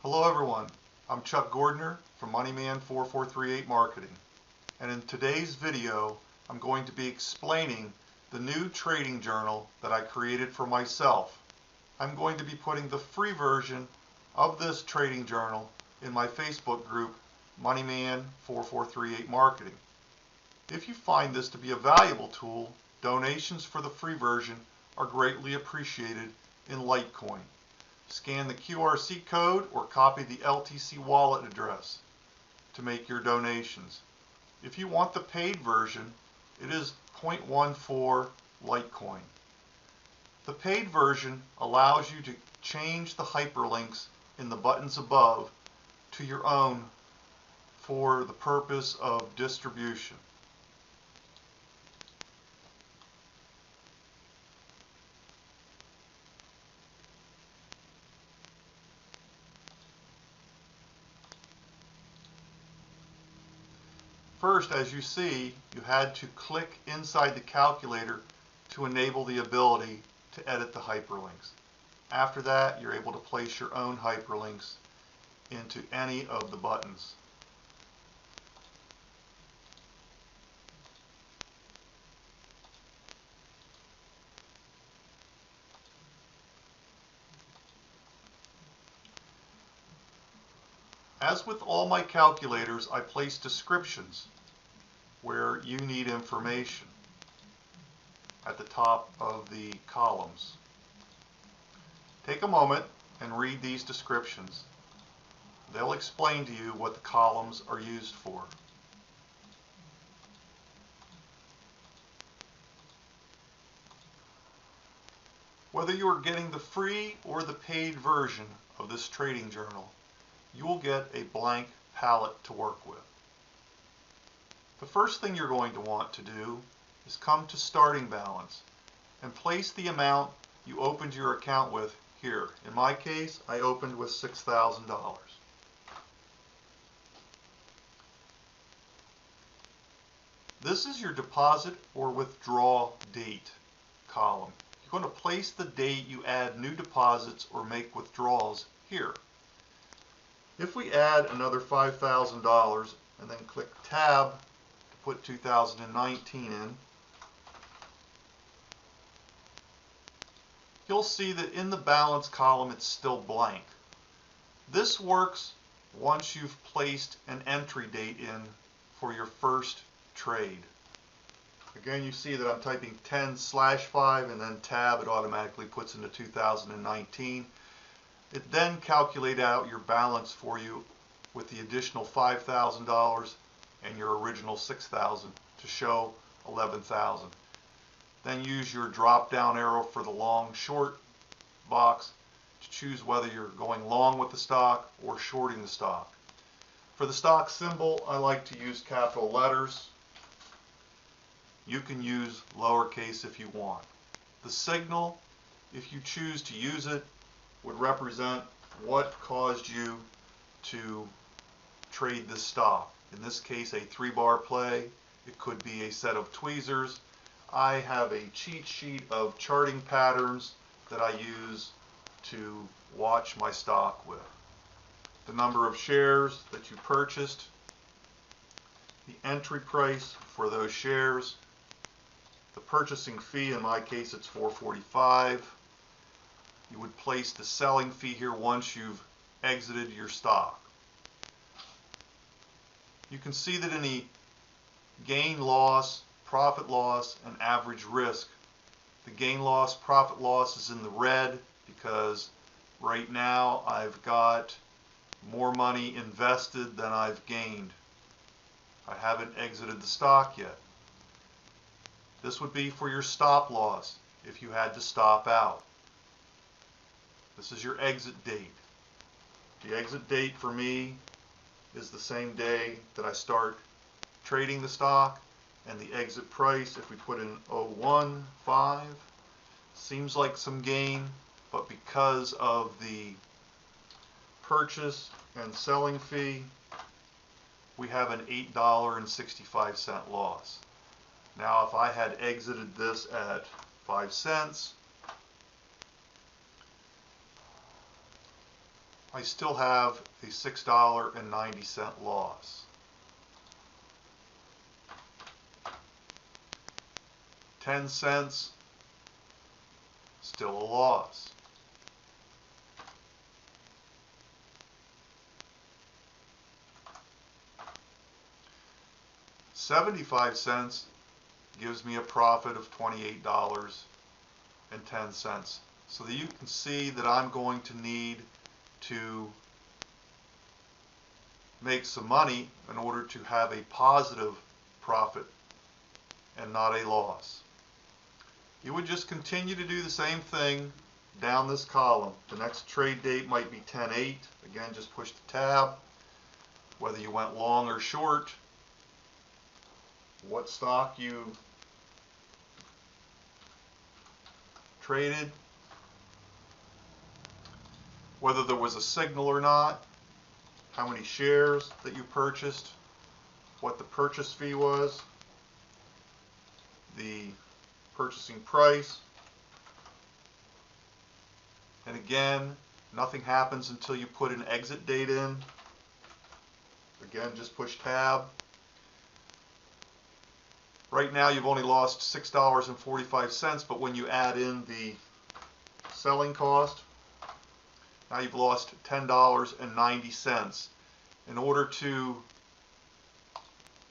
Hello everyone, I'm Chuck Gordner from MoneyMan4438 Marketing, and in today's video I'm going to be explaining the new trading journal that I created for myself. I'm going to be putting the free version of this trading journal in my Facebook group MoneyMan4438 Marketing. If you find this to be a valuable tool, donations for the free version are greatly appreciated in Litecoin. Scan the QRC code or copy the LTC wallet address to make your donations. If you want the paid version, it is 0.14 Litecoin. The paid version allows you to change the hyperlinks in the buttons above to your own for the purpose of distribution. First, as you see, you had to click inside the calculator to enable the ability to edit the hyperlinks. After that, you're able to place your own hyperlinks into any of the buttons. As with all my calculators, I place descriptions where you need information at the top of the columns. Take a moment and read these descriptions. They'll explain to you what the columns are used for. Whether you are getting the free or the paid version of this trading journal, you will get a blank palette to work with. The first thing you're going to want to do is come to starting balance and place the amount you opened your account with here. In my case, I opened with $6,000. This is your deposit or withdrawal date column. You're going to place the date you add new deposits or make withdrawals here. If we add another $5,000 and then click Tab to put 2019 in, you'll see that in the balance column it's still blank. This works once you've placed an entry date in for your first trade. Again, you see that I'm typing 10/5 and then Tab, it automatically puts into 2019. It then calculates out your balance for you with the additional $5,000 and your original $6,000 to show $11,000. Then use your drop down arrow for the long short box to choose whether you're going long with the stock or shorting the stock. For the stock symbol, I like to use capital letters. You can use lowercase if you want. The signal, if you choose to use it, would represent what caused you to trade this stock. In this case, a 3-bar play. It could be a set of tweezers. I have a cheat sheet of charting patterns that I use to watch my stock with. The number of shares that you purchased, the entry price for those shares, the purchasing fee, in my case it's $4.45. You would place the selling fee here once you've exited your stock. You can see that any gain, loss, profit loss, and average risk, the gain, loss, profit loss is in the red because right now I've got more money invested than I've gained. I haven't exited the stock yet. This would be for your stop loss if you had to stop out. This is your exit date. The exit date for me is the same day that I start trading the stock, and the exit price, if we put in 015, seems like some gain, but because of the purchase and selling fee, we have an $8.65 loss. Now if I had exited this at 5 cents, I still have a $6.90 loss. 10 cents, still a loss. $0.75 gives me a profit of $28.10. So that you can see that I'm going to need to make some money in order to have a positive profit and not a loss. You would just continue to do the same thing down this column. The next trade date might be 10/8. Again, just push the tab. Whether you went long or short, what stock you traded, whether there was a signal or not, how many shares that you purchased, what the purchase fee was, the purchasing price, and again, nothing happens until you put an exit date in. Again, just push tab. Right now you've only lost $6.45, but when you add in the selling cost, now you've lost $10.90. In order to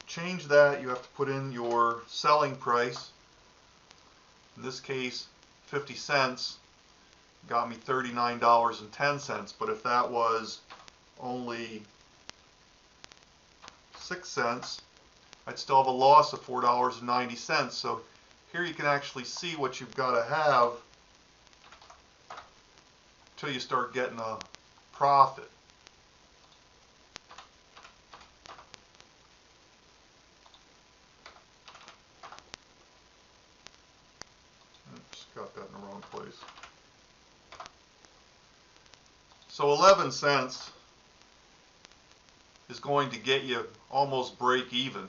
change that, you have to put in your selling price. In this case, 50 cents got me $39.10, but if that was only 6 cents, I'd still have a loss of $4.90. So here you can actually see what you've got to have until you start getting a profit. Oops, got that in the wrong place. So 11 cents is going to get you almost break even.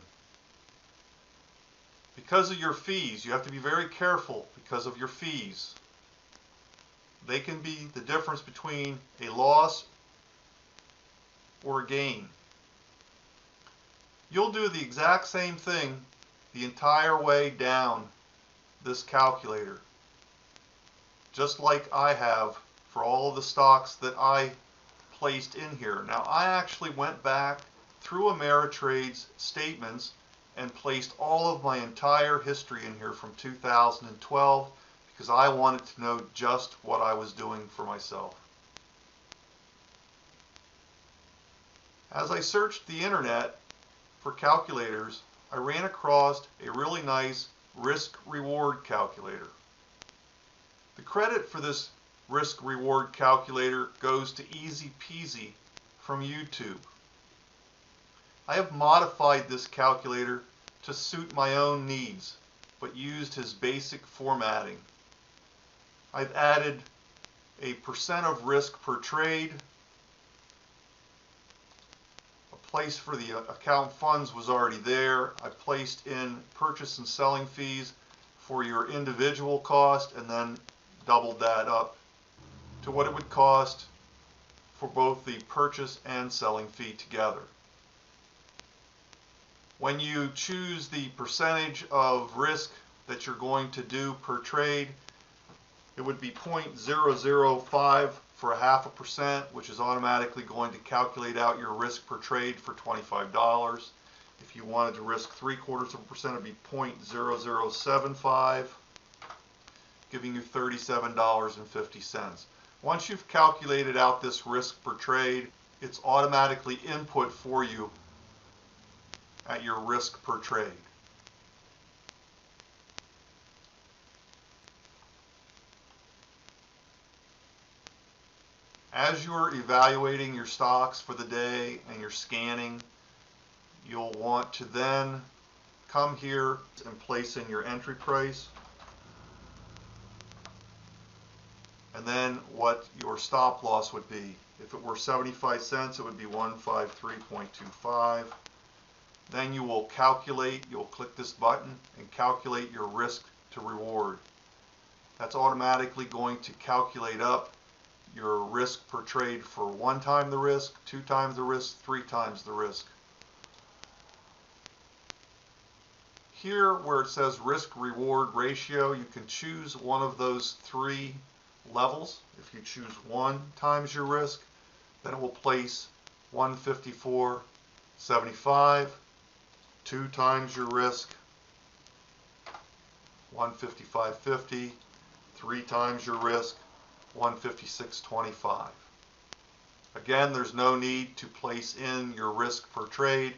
Because of your fees, you have to be very careful because of your fees. They can be the difference between a loss or a gain. You'll do the exact same thing the entire way down this calculator, just like I have for all of the stocks that I placed in here. Now, I actually went back through Ameritrade's statements and placed all of my entire history in here from 2012 because I wanted to know just what I was doing for myself. As I searched the internet for calculators, I ran across a really nice risk-reward calculator. The credit for this risk-reward calculator goes to Easy Peasy from YouTube. I have modified this calculator to suit my own needs, but used his basic formatting. I've added a percent of risk per trade. A place for the account funds was already there. I placed in purchase and selling fees for your individual cost and then doubled that up to what it would cost for both the purchase and selling fee together. When you choose the percentage of risk that you're going to do per trade, it would be 0.005 for 0.5%, which is automatically going to calculate out your risk per trade for $25. If you wanted to risk 0.75%, it would be 0.0075, giving you $37.50. Once you've calculated out this risk per trade, it's automatically input for you at your risk per trade. As you're evaluating your stocks for the day and you're scanning, you'll want to then come here and place in your entry price, and then what your stop loss would be. If it were 75 cents, it would be 153.25. Then you will calculate, you'll click this button and calculate your risk to reward. That's automatically going to calculate up your risk per trade for 1 time the risk, 2 times the risk, 3 times the risk. Here where it says risk-reward ratio, you can choose one of those 3 levels. If you choose 1 times your risk, then it will place 154.75, 2 times your risk, 155.50, 3 times your risk, 156.25. Again, there's no need to place in your risk per trade.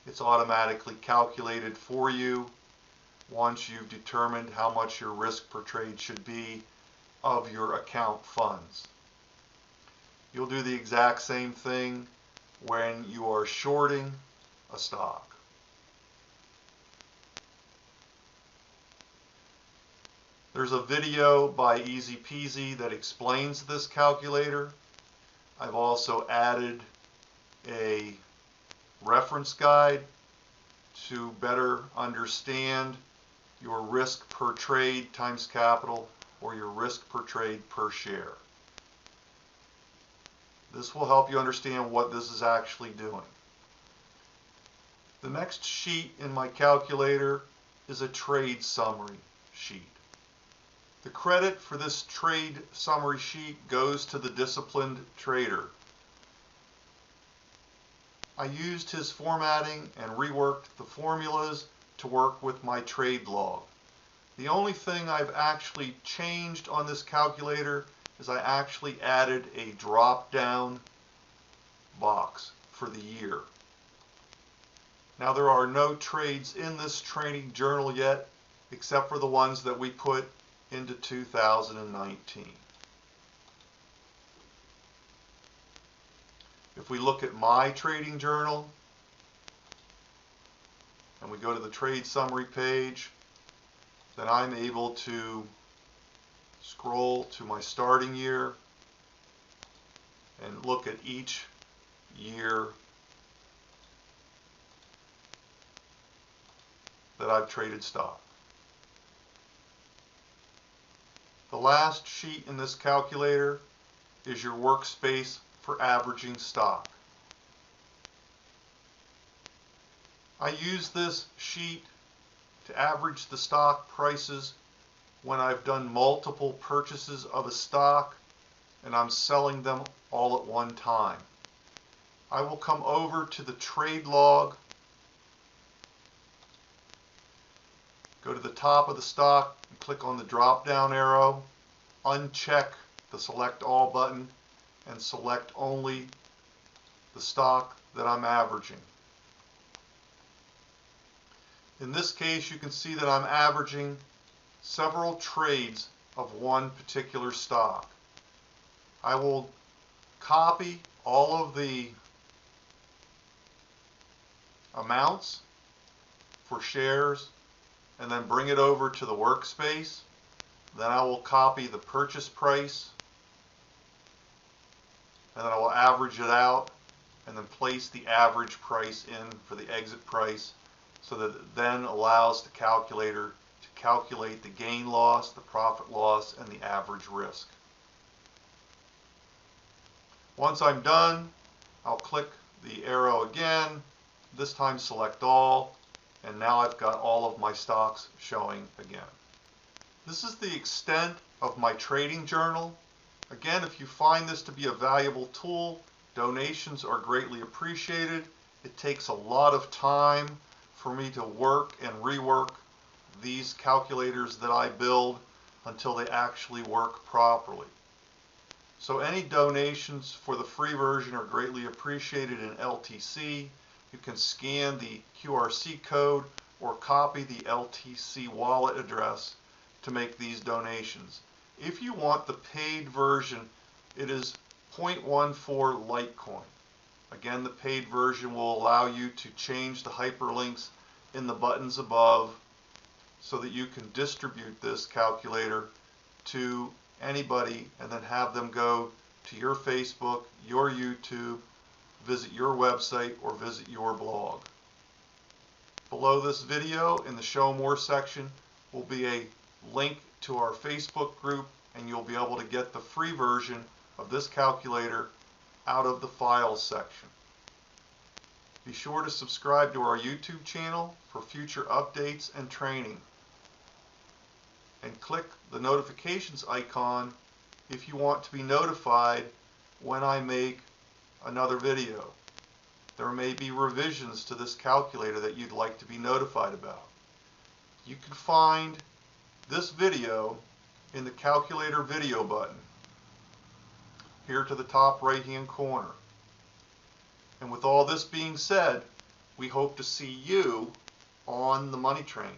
It's automatically calculated for you once you've determined how much your risk per trade should be of your account funds. You'll do the exact same thing when you are shorting a stock. There's a video by Easy Peasy that explains this calculator. I've also added a reference guide to better understand your risk per trade times capital or your risk per trade per share. This will help you understand what this is actually doing. The next sheet in my calculator is a trade summary sheet. The credit for this trade summary sheet goes to the disciplined trader. I used his formatting and reworked the formulas to work with my trade log. The only thing I've actually changed on this calculator is I actually added a drop-down box for the year. Now there are no trades in this trading journal yet, except for the ones that we put into 2019. If we look at my trading journal and we go to the trade summary page, then I'm able to scroll to my starting year and look at each year that I've traded stock. The last sheet in this calculator is your workspace for averaging stock. I use this sheet to average the stock prices when I've done multiple purchases of a stock and I'm selling them all at one time. I will come over to the trade log, go to the top of the stock and click on the drop down arrow, uncheck the select all button and select only the stock that I'm averaging. In this case, you can see that I'm averaging several trades of one particular stock. I will copy all of the amounts for shares and then bring it over to the workspace. Then I will copy the purchase price and then I will average it out and then place the average price in for the exit price, so that it then allows the calculator to calculate the gain loss, the profit loss, and the average risk. Once I'm done, I'll click the arrow again, this time select all, and now I've got all of my stocks showing again. This is the extent of my trading journal. Again, if you find this to be a valuable tool, donations are greatly appreciated. It takes a lot of time for me to work and rework these calculators that I build until they actually work properly. So any donations for the free version are greatly appreciated in LTC. You can scan the QRC code or copy the LTC wallet address to make these donations. If you want the paid version, it is 0.14 Litecoin. Again, the paid version will allow you to change the hyperlinks in the buttons above so that you can distribute this calculator to anybody and then have them go to your Facebook, your YouTube, visit your website, or visit your blog. Below this video in the Show More section will be a link to our Facebook group, and you'll be able to get the free version of this calculator out of the Files section. Be sure to subscribe to our YouTube channel for future updates and training. And click the notifications icon if you want to be notified when I make another video. There may be revisions to this calculator that you'd like to be notified about. You can find this video in the calculator video button here to the top right hand corner. And with all this being said, we hope to see you on the money train.